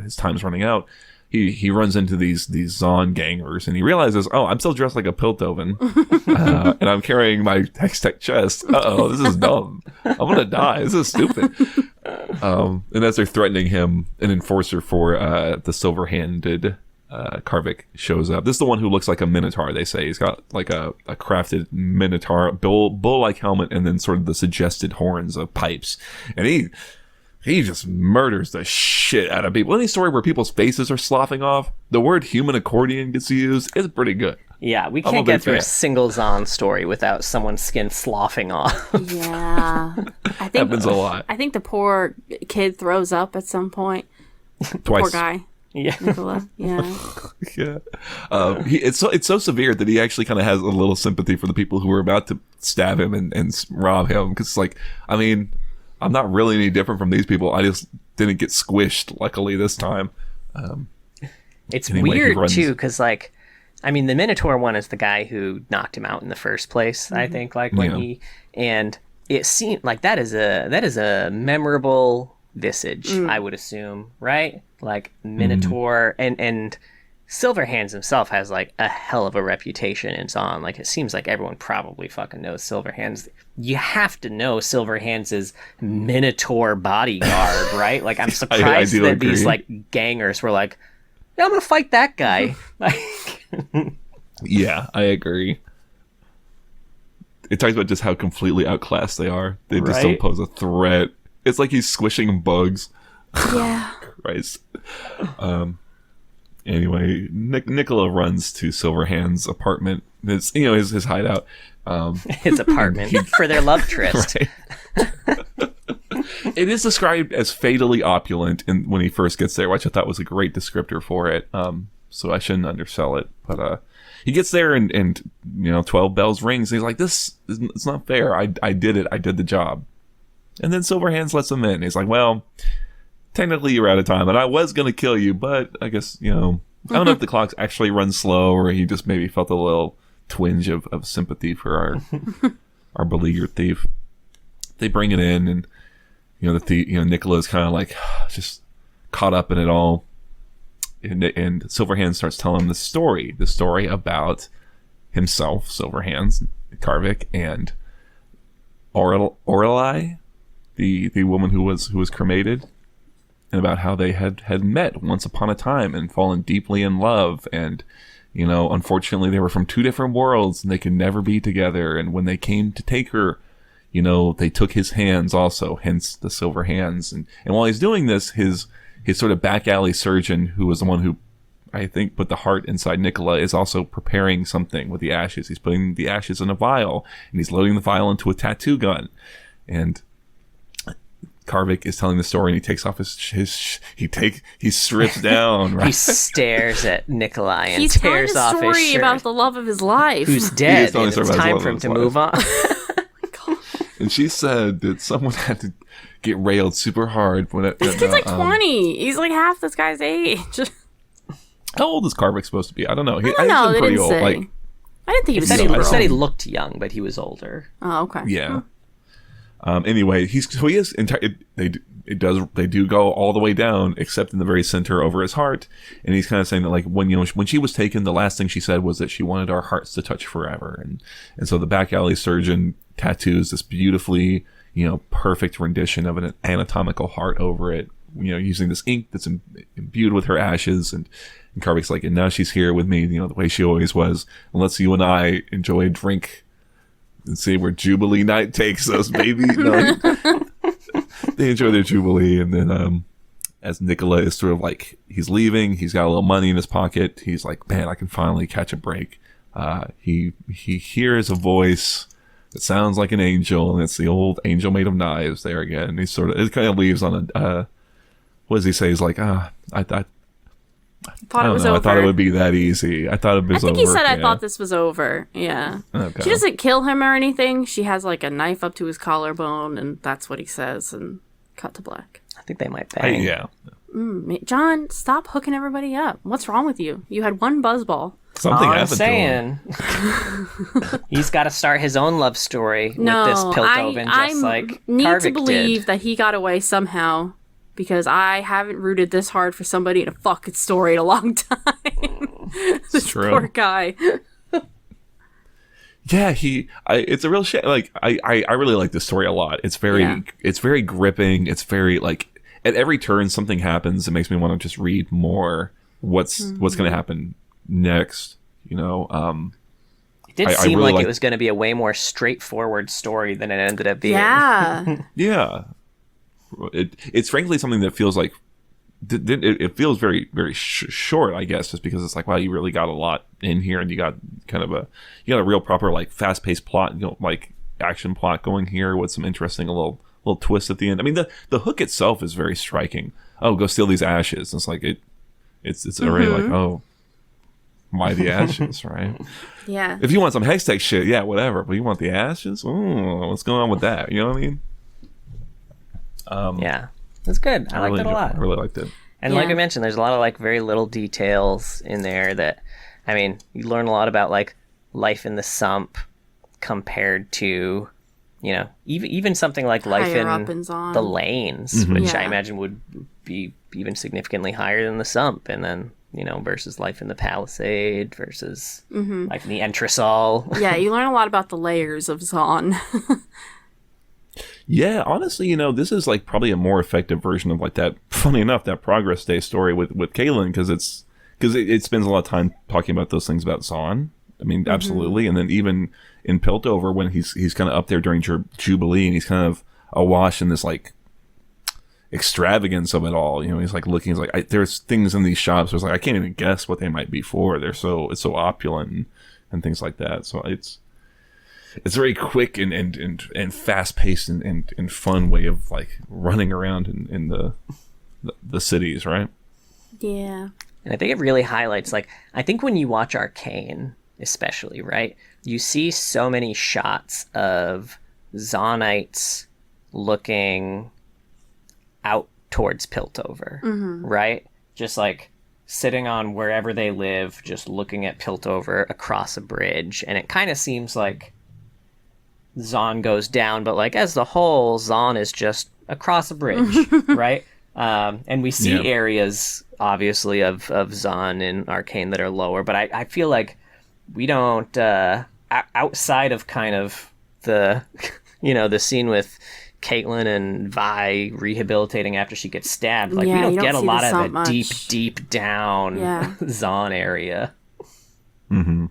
his time's running out. He runs into these Zaun gangers, and he realizes, oh, I'm still dressed like a Piltover, and I'm carrying my Hextech chest. This is dumb. I'm gonna die. This is stupid. And as they're threatening him, an enforcer for the silver-handed Karvik shows up. This is the one who looks like a minotaur, they say. He's got like a crafted minotaur bull-like helmet, and then sort of the suggested horns of pipes. And he just murders the shit out of people. Any story where people's faces are sloughing off, the word human accordion gets used. It's pretty good. Yeah, we can't get through a single Zaun story without someone's skin sloughing off. Yeah. I think happens a lot. I think the poor kid throws up at some point. Twice. Poor guy. Yeah. Nicola. Yeah. Yeah. It's so severe that he actually kind of has a little sympathy for the people who are about to stab him and rob him. Because it's like, I mean, I'm not really any different from these people. I just didn't get squished, luckily, this time. It's weird, too, because, like, I mean, the Minotaur one is the guy who knocked him out in the first place, I think, like, when and it seemed like that is a memorable visage, I would assume, right? Like, Minotaur, and Silverhands himself has, like, a hell of a reputation in Zaun. Like, it seems like everyone probably fucking knows Silverhands. You have to know Silverhands' Minotaur bodyguard, right? Like, I'm surprised that agree. These, like, gangers were like, yeah, I'm gonna fight that guy. Yeah, I agree. It talks about just how completely outclassed they are. They just don't pose a threat. It's like he's squishing bugs. Yeah. Christ. Anyway, Nicola runs to Silverhand's apartment. It's his hideout. His apartment for their love tryst. It is described as fatally opulent when he first gets there, which I thought was a great descriptor for it. So I shouldn't undersell it. But he gets there and 12 bells rings. And he's like, it's not fair. I did it. I did the job. And then Silverhands lets him in. He's like, well, technically you're out of time, and I was going to kill you, but I guess, I don't know if the clocks actually run slow, or he just maybe felt a little twinge of sympathy for our beleaguered thief. They bring it in, and, Nicola is kind of like just caught up in it all. And Silverhands starts telling the story about himself, Silverhands, Karvik, and Orelai, the woman who was cremated, and about how they had met once upon a time and fallen deeply in love, and unfortunately they were from two different worlds and they could never be together. And when they came to take her, they took his hands also, hence the silver hands. And while he's doing this, his sort of back alley surgeon, who was the one who I think put the heart inside Nicola, is also preparing something with the ashes. He's putting the ashes in a vial, and he's loading the vial into a tattoo gun. And Karvik is telling the story, and he takes off he strips down. Right? He stares at Nikolai and tears off his shirt. He's telling a story about the love of his life. Who's dead, and it's time for him to move on. And she said that someone had to get railed super hard when this kid's like 20. He's like half this guy's age. How old is Karvik supposed to be? I don't know. I don't know. They didn't old. say. Like, I didn't think he was super old. He said he old. looked young, but he was older. Oh, okay. Yeah. Anyway, he is they do go all the way down, except in the very center over his heart. And he's kind of saying that, like, when she was taken, the last thing she said was that she wanted our hearts to touch forever. And so the back alley surgeon tattoos this beautifully, perfect rendition of an anatomical heart over it, using this ink that's imbued with her ashes. And Karvik's like, and now she's here with me, the way she always was. And let's you and I enjoy a drink and see where Jubilee night takes us, baby. They enjoy their Jubilee, and then as Nicola is sort of like, he's leaving, he's got a little money in his pocket, he's like, man, I can finally catch a break. He hears a voice that sounds like an angel, and it's the old angel made of knives there again. He it kind of leaves on a what does he say? He's like, I thought it would be that easy. I thought it was over. I think he said, I thought this was over. Yeah. Okay. She doesn't kill him or anything. She has like a knife up to his collarbone, and that's what he says, and cut to black. I think they might bang. Yeah. John, stop hooking everybody up. What's wrong with you? You had one buzzball. Something All I'm happened saying, he's got to start his own love story with this Piltover, just like need Karvik to believe did. that he got away somehow, because I haven't rooted this hard for somebody in a fucking story in a long time. This true. Poor guy. Yeah, it's a real shit. Like I really like this story a lot. It's very gripping. It's very like at every turn something happens. It makes me want to just read more. What's going to happen next? You know. It did seem really like it was going to be a way more straightforward story than it ended up being. Yeah. Yeah. It's frankly something that feels like it feels very very short, I guess, just because it's like, wow, you really got a lot in here, and you got kind of a real proper like fast paced plot, like action plot going here with some interesting little twist at the end. I mean, the hook itself is very striking. Oh, go steal these ashes. It's like it's already like, oh, why the ashes, right? Yeah. If you want some Hextech shit, yeah, whatever. But you want the ashes? Ooh, what's going on with that? You know what I mean? Yeah, it's good. I liked it a lot. I really liked it. And like I mentioned, there's a lot of like very little details in there that, I mean, you learn a lot about like life in the sump compared to, you know, even something like life in the lanes, which I imagine would be even significantly higher than the sump, and then, you know, versus life in the Palisade versus life in the Entresol. Yeah, you learn a lot about the layers of Zaun. Yeah, honestly, you know, this is like probably a more effective version of like that. Funny enough, that Progress Day story with Caitlin, because it spends a lot of time talking about those things about Zaun. I mean, absolutely. And then even in Piltover, when he's kind of up there during Jubilee, and he's kind of awash in this like extravagance of it all. You know, he's like looking. He's like, there's things in these shops. Where it's like I can't even guess what they might be for. It's so opulent and things like that. So it's very quick and fast paced and fun way of like running around in the cities, right? Yeah. And I think it really highlights, like, I think when you watch Arcane, especially, right, you see so many shots of Zaunites looking out towards Piltover, right? Just like sitting on wherever they live, just looking at Piltover across a bridge, and it kind of seems like Zaun goes down, but like as the whole, Zaun is just across a bridge, right? And we see areas, obviously, of Zaun in Arcane that are lower, but I feel like we don't, outside of kind of the, you know, the scene with Caitlin and Vi rehabilitating after she gets stabbed, like we don't get a lot of a deep down Zaun area. Mm-hmm.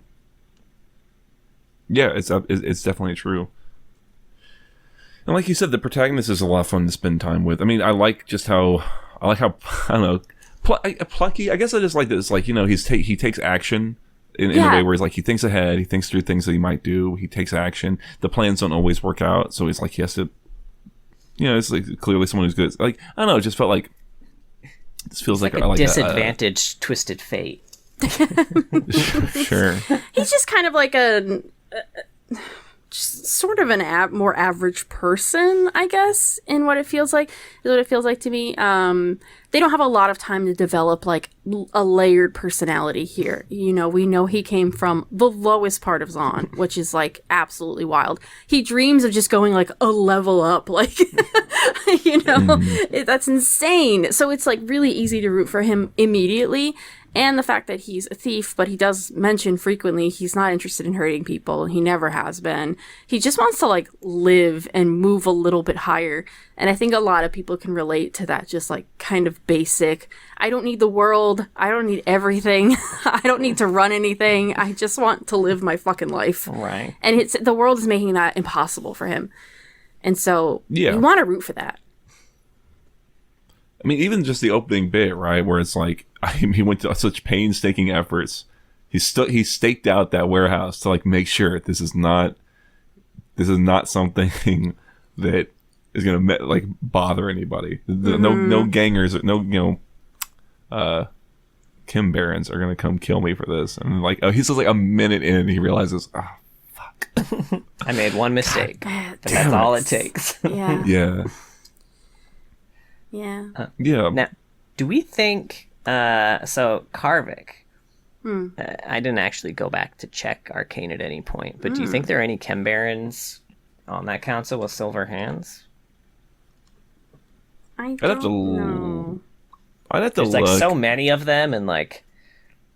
Yeah, it's definitely true. And like you said, the protagonist is a lot of fun to spend time with. I mean, I like how I don't know, plucky. I guess I just like this. Like, you know, he takes action in a way where he's like, he thinks ahead, he thinks through things that he might do, he takes action. The plans don't always work out, so he's like, he has to. You know, it's like clearly someone who's good. Like, I don't know, it just felt like this feels like a disadvantaged twisted fate. Sure. He's just kind of like just sort of more average person, I guess, in what it feels like. Is what it feels like to me. They don't have a lot of time to develop like a layered personality here. You know, we know he came from the lowest part of Zaun, which is like absolutely wild. He dreams of just going like a level up, like, you know, that's insane. So it's like really easy to root for him immediately. And the fact that he's a thief, but he does mention frequently he's not interested in hurting people. He never has been. He just wants to, like, live and move a little bit higher. And I think a lot of people can relate to that, just, like, kind of basic. I don't need the world. I don't need everything. I don't need to run anything. I just want to live my fucking life. Right. And the world is making that impossible for him. And so you want to root for that. I mean, even just the opening bit, right, where it's like, he went to such painstaking efforts. He staked out that warehouse to like make sure this is not something that is gonna like bother anybody. No gangers, Kim Barons are gonna come kill me for this. And like, he's just like a minute in, and he realizes, oh fuck, I made one mistake. That's all it takes. Yeah. Yeah. Yeah. Yeah. Now, do we think so Karvik, I didn't actually go back to check Arcane at any point, but do you think there are any Chem Barons on that council with silver hands? I'd have to know. There's like so many of them, and like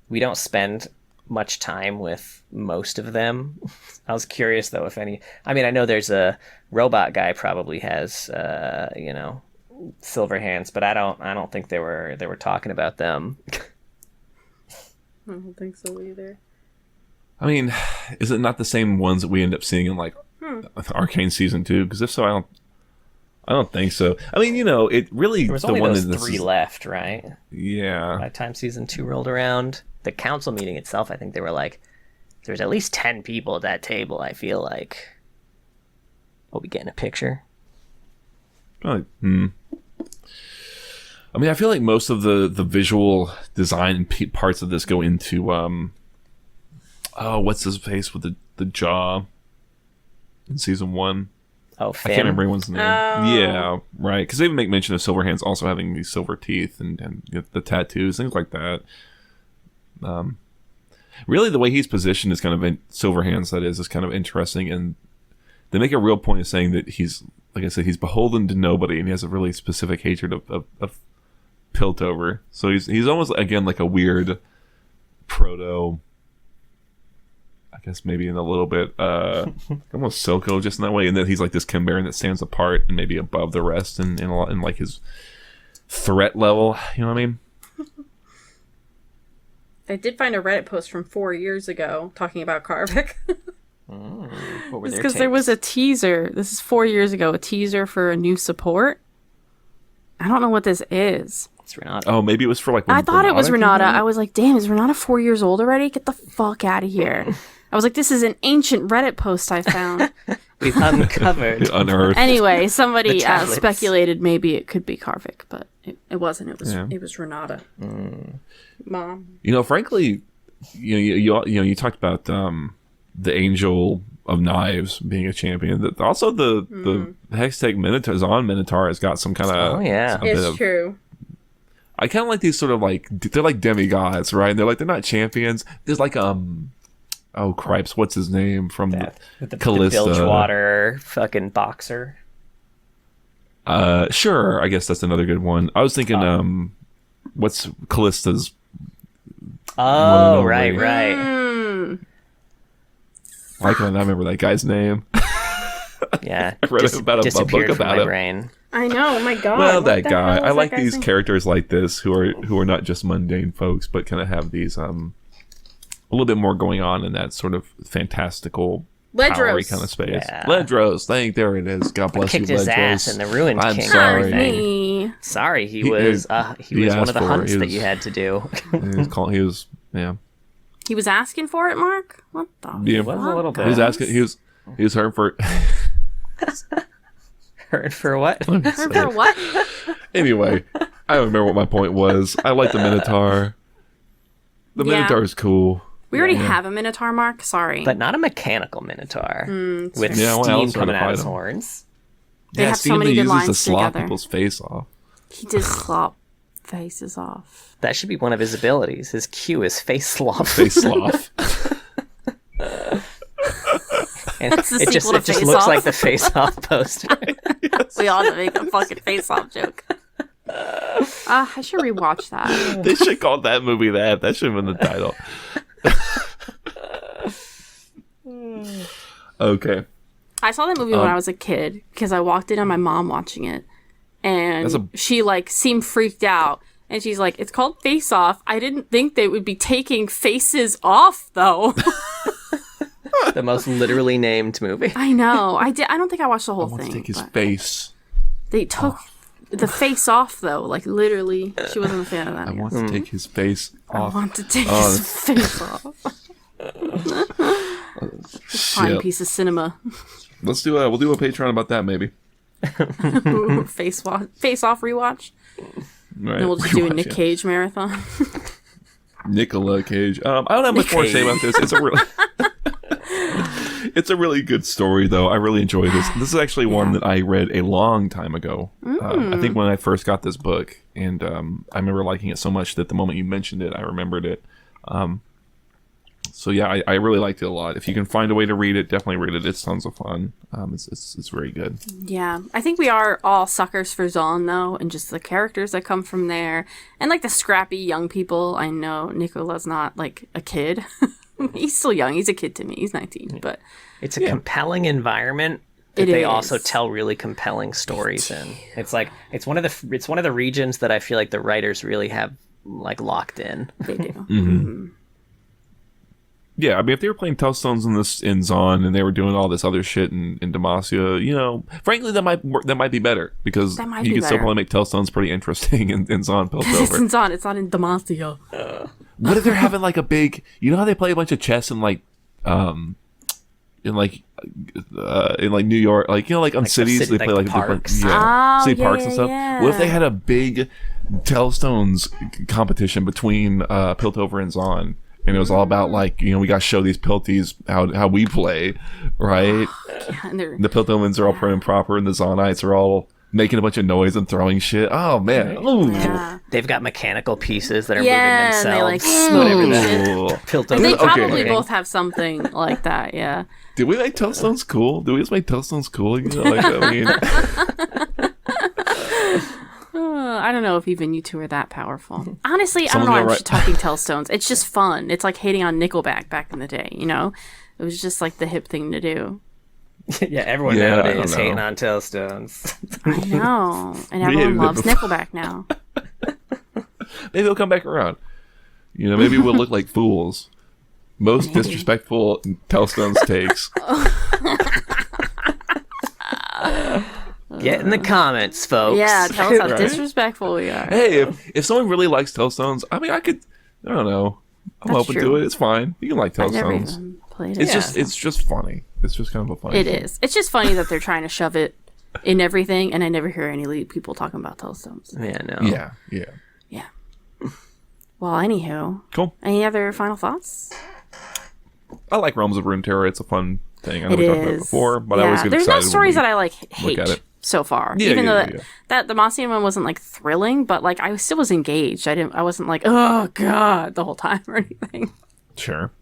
we don't spend much time with most of them. I was curious though if any. I mean, I know there's a robot guy probably has silver hands, but I don't think they were talking about them. I don't think so either. I mean, is it not the same ones that we end up seeing in like Arcane season 2? Because if so, I don't think so. I mean, it really... There was only those 3 left, right? Yeah. By the time season 2 rolled around, the council meeting itself, I think they were like, there's at least 10 people at that table, I feel like. We'll be getting a picture. Probably, I mean, I feel like most of the visual design parts of this go into, what's his face with the jaw in season 1? Oh, Finn? I can't remember anyone's name. Oh. Yeah, right. Because they even make mention of Silverhands also having these silver teeth and the tattoos, things like that. Really, the way he's positioned is kind of Silverhands. That is kind of interesting, and they make a real point of saying that he's, like I said, he's beholden to nobody, and he has a really specific hatred of Piltover. So he's almost again like a weird proto. I guess maybe in a little bit almost Silco, just in that way, and then he's like this Chem Baron that stands apart and maybe above the rest in like his threat level. You know what I mean? I did find a Reddit post from 4 years ago talking about Karvik. What were their because there was a teaser. This is 4 years ago. A teaser for a new support. I don't know what this is. It's Renata. Oh, maybe it was for like. I thought it was Renata. I was like, damn, is Renata 4 years old already? Get the fuck out of here. I was like, this is an ancient Reddit post I found. We've uncovered. Unearthed. Anyway, somebody speculated maybe it could be Karvik, but it wasn't. It was Renata. Mom. Frankly, you talked about the Angel of Knives being a champion. Also, the Hextech Minotaur, Zaun Minotaur has got some kind of. Oh yeah, it's true. I kind of like these sort of like they're like demigods, right? And they're not champions. There's like oh cripes, what's his name from the Callista? Bilgewater fucking boxer. Sure, I guess that's another good one. I was thinking what's Callista's? Oh, right. Why can't I remember that guy's name? Yeah, I read about a book about it. Brain. I know. Oh my god. Well, that guy. I like these characters like this who are not just mundane folks, but kind of have these a little bit more going on in that sort of fantastical, powery kind of space. Yeah. Ledros, there it is. God bless you, Ledros. Kicked his ass in the Ruined King. Sorry. Sorry, he was one of the hunts that you had to do. He was asking for it, Mark? What the fuck? He was a little bit. He was asking. He was hurting for. Hurting for what? Hurting for what? Anyway, I don't remember what my point was. I like the Minotaur. The Minotaur is cool. We already have a Minotaur, Mark. Sorry, but not a mechanical Minotaur with steam coming out of his horns. They have so many good lines to slop together. People's face off. He did slop faces off. That should be one of his abilities. His Q is face slough. Face slough. And it just looks like the face off poster. Yes. We ought to make a fucking face off joke. I should rewatch that. They should call that movie that. That should have been the title. Okay. I saw that movie when I was a kid because I walked in on my mom watching it, and she seemed freaked out. And she's like, "It's called Face Off. I didn't think they would be taking faces off, though." The most literally named movie. I know. I don't think I watched the whole thing. I want to take his face. They took the face off, though. Like, literally. She wasn't a fan of that. I want to take his face off. I want to take his face off. Fine piece of cinema. We'll do a Patreon about that, maybe. Face off rewatch. Right. And we'll just do a Nick Cage marathon. Nicola Cage. I don't have much more to say about this. It's a really good story, though. I really enjoy this. This is actually one that I read a long time ago. I think when I first got this book, and I remember liking it so much that the moment you mentioned it, I remembered it. So yeah, I really liked it a lot. If you can find a way to read it, definitely read it. It's tons of fun. It's very good. Yeah, I think we are all suckers for Zaun though, and just the characters that come from there, and like the scrappy young people. I know Nicola's not like a kid. He's still young. He's a kid to me. He's 19, but it's a compelling environment. They also tell really compelling stories in. It's like it's one of the regions that I feel like the writers really have like locked in. They do. Mm-hmm. Yeah, I mean, if they were playing Touchstones in Zaun and they were doing all this other shit in Demacia, frankly, that might be better because you could still probably make Touchstones pretty interesting in Zaun Piltover. It's in Zaun. It's not in Demacia. What if they're having like a big? You know how they play a bunch of chess in like New York, like like on cities they play like different city parks and stuff. Yeah. What if they had a big Touchstones competition between Piltover and Zaun, and it was all about like we got to show these Pilties how we play, right? And the Piltovans are all prim and proper, and the Zaunites are all making a bunch of noise and throwing shit. Oh man! Yeah. They've got mechanical pieces that are moving themselves. And they like Piltover. They probably both have something like that. Yeah. Did we make Touchstones cool? Did we just make Touchstones cool? I don't know if even you two are that powerful. Honestly, I don't know why I'm talking Touchstones. It's just fun. It's like hating on Nickelback back in the day, It was just like the hip thing to do. Yeah, everyone nowadays is hating on Touchstones. I know. And everyone loves Nickelback now. Maybe they'll come back around. Maybe we'll look like fools. Most disrespectful Touchstones takes. Get in the comments, folks. Yeah, tell us how disrespectful we are. Hey, if someone really likes Touchstones, I mean, I don't know. I'm open to it. It's fine. You can like Touchstones. It's just funny. It's just kind of a funny thing. Is. It's just funny that they're trying to shove it in everything, and I never hear any people talking about Touchstones. Yeah, no. Yeah. Well, anywho. Cool. Any other final thoughts? I like Realms of Runeterra. It's a fun thing. I know we talked about it before, but I always get excited. There's no stories that I hate so far. Even though that the Demacian one wasn't like thrilling, but like I still was engaged. I wasn't like, oh god, the whole time or anything. Sure.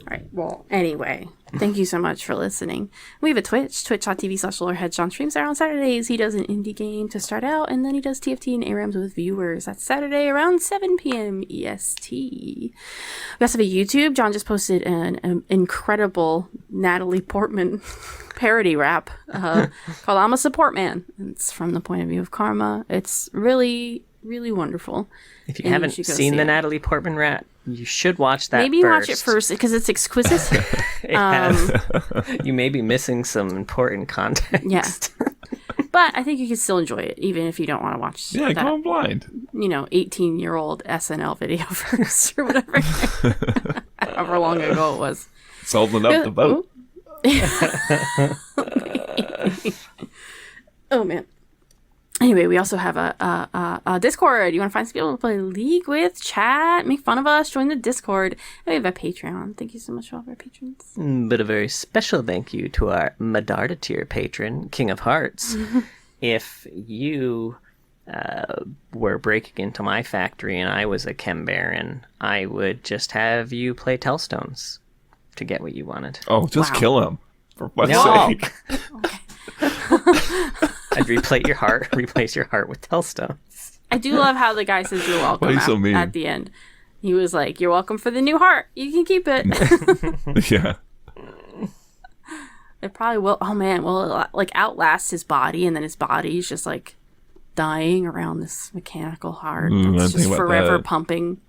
All right. Well, anyway, thank you so much for listening. We have a twitch.tv/Lorehead. John streams there on Saturdays. He does an indie game to start out, and then he does TFT and ARAMs with viewers. That's Saturday around 7 p.m. EST. We also have a YouTube. John just posted an incredible Natalie Portman parody rap called I'm a Support Man. It's from the point of view of karma. It's really, really wonderful. If you haven't seen the Natalie Portman rap, you should watch that. Maybe watch it first because it's exquisite. You may be missing some important context. Yeah. But I think you can still enjoy it, even if you don't want to watch that, go on blind. 18-year-old SNL video first or whatever. However long ago it was. It's old enough to vote. Oh, man. Anyway, we also have a Discord. You want to find some people to play League with, chat, make fun of us, join the Discord. And we have a Patreon. Thank you so much to all of our patrons. But a very special thank you to our Medarda tier patron, King of Hearts. If you were breaking into my factory and I was a Chem Baron, I would just have you play Touchstones to get what you wanted. Oh, just kill him. For fuck's sake. Okay. I'd replace your heart with Touchstones. I do love how the guy says you're welcome at the end. He was like, you're welcome for the new heart. You can keep it. Yeah. It probably will. Oh, man. Well, it, like outlast his body, and then his body's just like dying around this mechanical heart that's just forever pumping.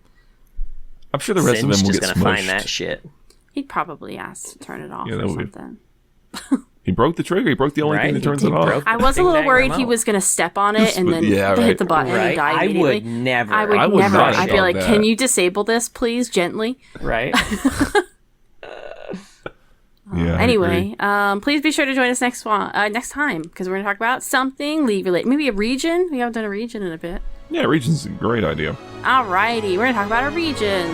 I'm sure the rest of them will get just smushed. Gonna find that shit. He'd probably ask to turn it off or something. He broke the trigger. He broke the only thing that turns it off. I was a little worried he was going to step on it and then hit the button and die immediately. I would never. I'd be like, can you disable this, please, gently? Right. Anyway, please be sure to join us next time because we're going to talk about something League related. Maybe a region. We haven't done a region in a bit. Yeah, region's a great idea. Alrighty, we're going to talk about a region.